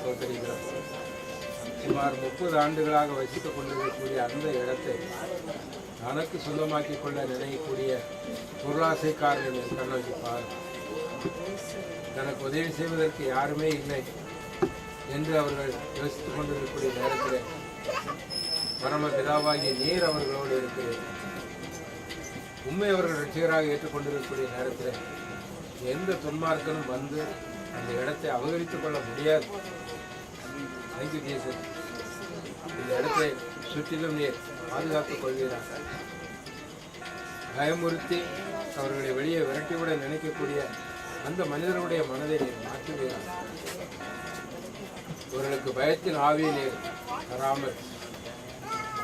ஸ்தோத்திரிக்கிறோம். சுமார் 30 ஆண்டுகளாக வசித்துக் கொண்டிருக்கக்கூடிய அந்த இடத்தை தனக்கு சொந்தமாக்கிக் கொள்ள நினைக்கக்கூடிய பொருளாசைக்காரர்கள் என் கண்ணோக்கி பார். தனக்கு உதவி செய்வதற்கு யாருமே இல்லை என்று அவர்கள் யோசித்துக் கொண்டிருக்கக்கூடிய நேரத்தில் பரமபிதாவாகிய நீர் அவர்களோடு இருக்கிறேன். உண்மை அவர்கள் ரட்சிகராக ஏற்றுக்கொண்டிருக்கக்கூடிய நேரத்தில் எந்த துன்மார்க்கனும் வந்து அந்த இடத்தை அபகரித்துக் கொள்ள முடியாது. Thank you Jesus. இந்த இடத்தை சுற்றிலும் நீர் பாதுகாத்துக் கொள்கிறார். பயமுறுத்தி அவர்களை வெளியே விரட்டிவிட நினைக்கக்கூடிய அந்த மனிதர்களுடைய மனதை நீர் மாற்றுகிறார். இவர்களுக்கு பயத்தின் ஆவியை நீர் தராமல்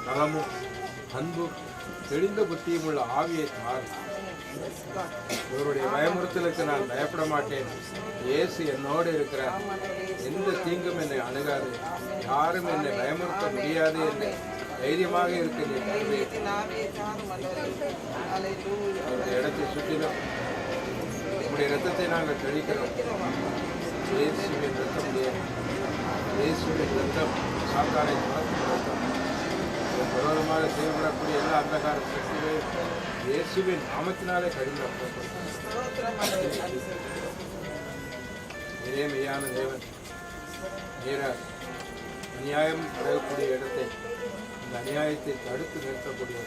நலமும் அன்பும் தெளிந்த புத்தியும் உள்ள ஆவியை தார். இவருடைய பயமுறுத்தலுக்கு நான் பயப்பட மாட்டேன். இயேசு என்னோடு இருக்கிறார். எந்த தீங்கும் என்னை அணுகாது, யாரும் என்னை பயமுறுத்த முடியாது என்று தைரியமாக இருக்கிறேன். இந்த இடத்தை சுற்றிலும் நம்முடைய இரத்தத்தை நாங்கள் தெளிக்கிறோம். இயேசுவின் இரத்தம் முடியாது. இயேசுவின் இரத்தம் சாத்தானை துரத்தும் இரத்தம். விரோதமாக செயல்படக்கூடிய எல்லா அந்தகார சக்திகளையும் இயேசுவின் நாமத்தினாலே கடினப்படுத்தும். இதே மெய்யான தேவன் நீரார் அநியாயம் அடையக்கூடிய இடத்தை இந்த அநியாயத்தை தடுத்து நிறுத்தக்கூடிய